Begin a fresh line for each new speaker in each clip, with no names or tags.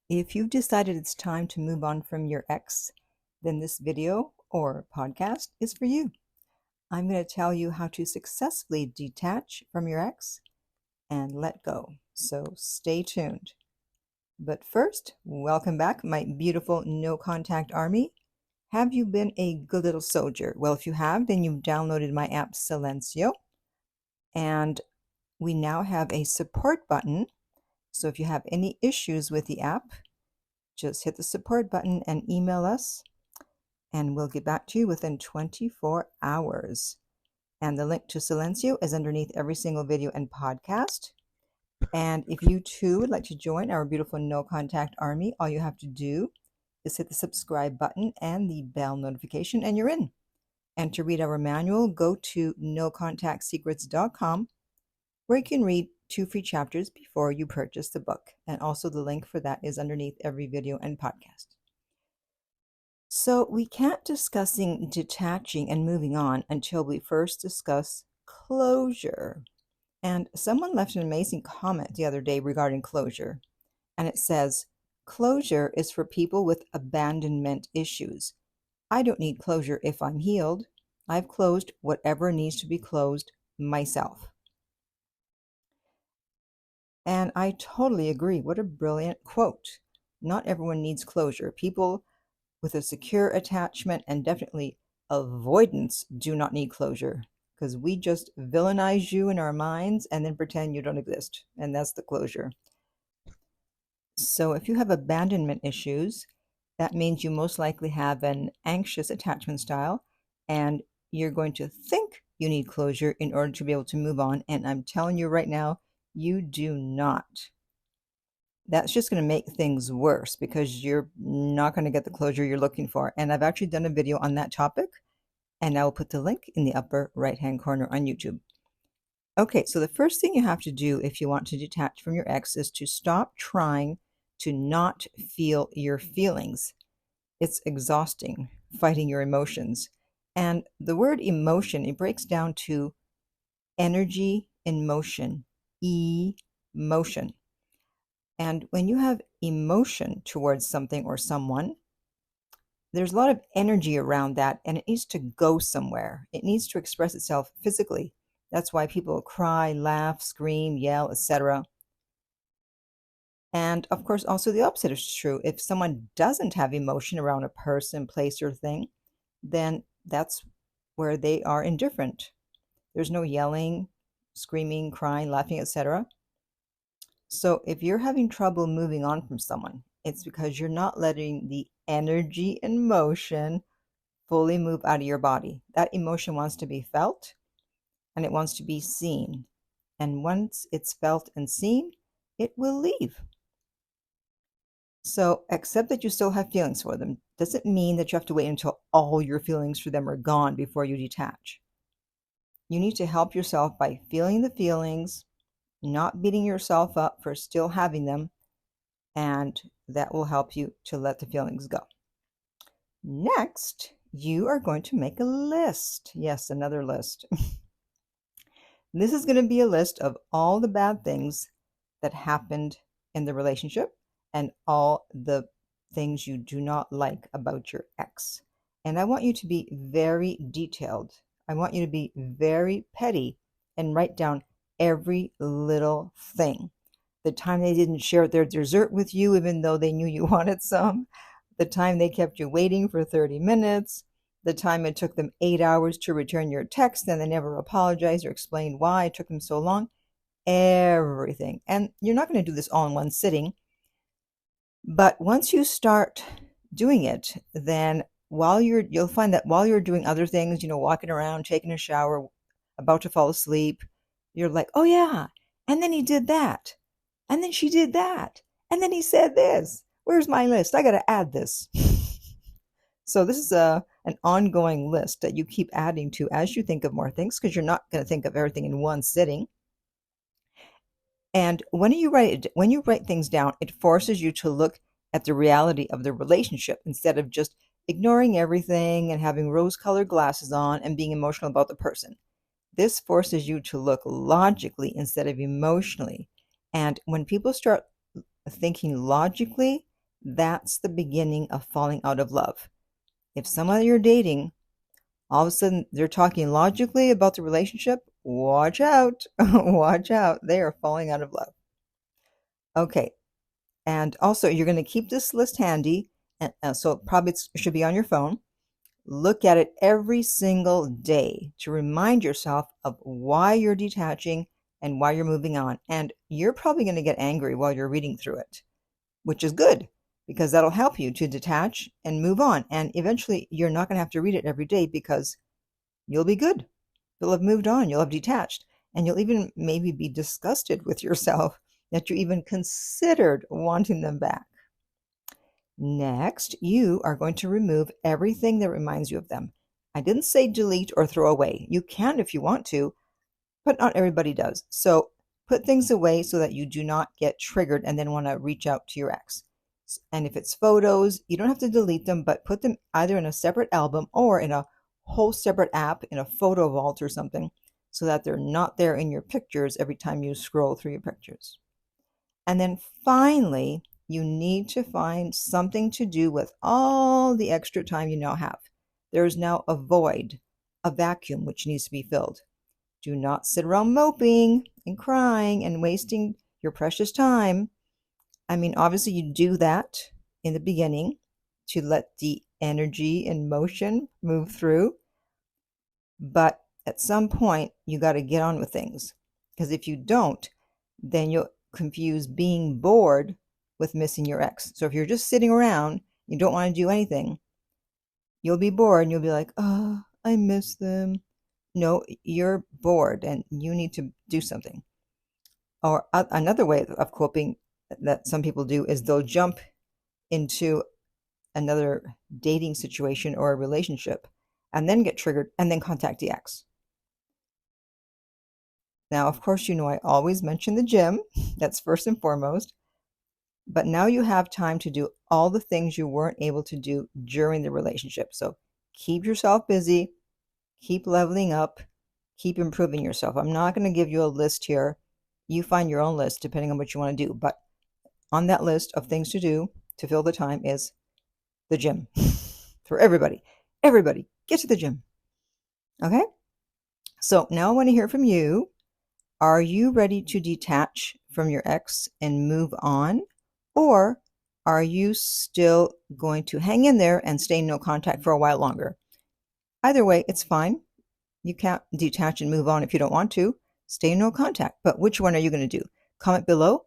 If you've decided it's time to move on from your ex, then this video or podcast is for you. I'm going to tell you how to successfully detach from your ex and let go. So stay tuned. But first, welcome back, my beautiful no contact army. Have you been a good little soldier? Well, if you have, then you've downloaded my app Silencio, and we now have a support button. So if you have any issues with the app, just hit the support button and email us, and we'll get back to you within 24 hours. And the link to Silencio is underneath every single video and podcast. And if you too would like to join our beautiful no contact army, all you have to do is hit the subscribe button and the bell notification, and you're in. And to read our manual, go to nocontactsecrets.com, where you can read 2 free chapters before you purchase the book. And also the link for that is underneath every video and podcast. So we can't discussing detaching and moving on until we first discuss closure. And someone left an amazing comment the other day regarding closure. And it says, closure is for people with abandonment issues. I don't need closure if I'm healed. I've closed whatever needs to be closed myself. And I totally agree. What a brilliant quote. Not everyone needs closure. People with a secure attachment and definitely avoidance do not need closure, because we just villainize you in our minds and then pretend you don't exist. And that's the closure. So if you have abandonment issues, that means you most likely have an anxious attachment style, and you're going to think you need closure in order to be able to move on. And I'm telling you right now, you do not. That's just going to make things worse because you're not going to get the closure you're looking for. And I've actually done a video on that topic, and I will put the link in the upper right-hand corner on YouTube. Okay, so the first thing you have to do if you want to detach from your ex is to stop trying to not feel your feelings. It's exhausting fighting your emotions. And the word emotion, it breaks down to energy in motion, emotion. And when you have emotion towards something or someone, there's a lot of energy around that, and it needs to go somewhere. It needs to express itself physically. That's why people cry, laugh, scream, yell, etc. And of course, also the opposite is true. If someone doesn't have emotion around a person, place, or thing, then that's where they are indifferent. There's no yelling, screaming, crying, laughing, etc. So if you're having trouble moving on from someone, it's because you're not letting the energy and motion fully move out of your body. That emotion wants to be felt, and it wants to be seen. And once it's felt and seen, it will leave. So accept that you still have feelings for them. Doesn't mean that you have to wait until all your feelings for them are gone before you detach. You need to help yourself by feeling the feelings, not beating yourself up for still having them, and that will help you to let the feelings go. Next, you are going to make a list. Yes, another list. This is going to be a list of all the bad things that happened in the relationship and all the things you do not like about your ex. And I want you to be very detailed. I want you to be very petty and write down every little thing. The time they didn't share their dessert with you even though they knew you wanted some, the time they kept you waiting for 30 minutes, the time it took them 8 hours to return your text and they never apologized or explained why it took them so long, everything. And you're not going to do this all in one sitting, but once you start doing it, then you'll find that while you're doing other things, walking around, taking a shower, about to fall asleep, you're like, oh yeah, and then he did that, and then she did that, and then he said this. Where's my list? I got to add this. So this is an ongoing list that you keep adding to as you think of more things, because you're not going to think of everything in one sitting. And when you write things down, it forces you to look at the reality of the relationship instead of just ignoring everything and having rose-colored glasses on and being emotional about the person. This forces you to look logically instead of emotionally. And when people start thinking logically, That's the beginning of falling out of love. If someone you're dating, all of a sudden they're talking logically about the relationship, watch out. Watch out. They are falling out of love. Okay. And also, you're going to keep this list handy. And so probably it should be on your phone. Look at it every single day to remind yourself of why you're detaching and why you're moving on. And you're probably going to get angry while you're reading through it, which is good because that'll help you to detach and move on. And eventually, you're not going to have to read it every day because you'll be good. You'll have moved on, you'll have detached, and you'll even maybe be disgusted with yourself that you even considered wanting them back. Next, you are going to remove everything that reminds you of them. I didn't say delete or throw away. You can if you want to, but not everybody does. So put things away so that you do not get triggered and then want to reach out to your ex. And if it's photos, you don't have to delete them, but put them either in a separate album or in a whole separate app in a photo vault or something so that they're not there in your pictures every time you scroll through your pictures. And then finally, you need to find something to do with all the extra time you now have. There is now a void, a vacuum which needs to be filled. Do not sit around moping and crying and wasting your precious time. I mean, obviously, you do that in the beginning to let the energy and motion move through. But at some point, you got to get on with things. Because if you don't, then you'll confuse being bored with missing your ex. So if you're just sitting around, you don't want to do anything, you'll be bored and you'll be like, oh, I miss them. No, you're bored and you need to do something. Or another way of coping that some people do is they'll jump into another dating situation or a relationship and then get triggered and then contact the ex. Now, of course, you know I always mention the gym. That's first and foremost. But now you have time to do all the things you weren't able to do during the relationship. So keep yourself busy, keep leveling up, keep improving yourself. I'm not going to give you a list here. You find your own list depending on what you want to do. But on that list of things to do to fill the time is the gym. For everybody. Everybody, get to the gym. Okay? So now I want to hear from you. Are you ready to detach from your ex and move on? Or are you still going to hang in there and stay in no contact for a while longer? Either way, it's fine. You can't detach and move on if you don't want to. Stay in no contact. But which one are you going to do? Comment below.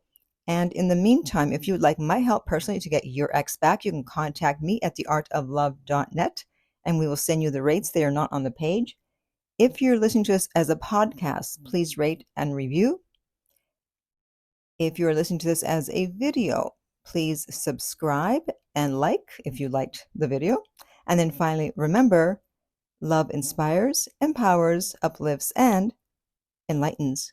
And in the meantime, if you would like my help personally to get your ex back, you can contact me at theartoflove.net and we will send you the rates. They are not on the page. If you're listening to this as a podcast, please rate and review. If you're listening to this as a video, please subscribe and like if you liked the video. And then finally, remember, love inspires, empowers, uplifts, and enlightens.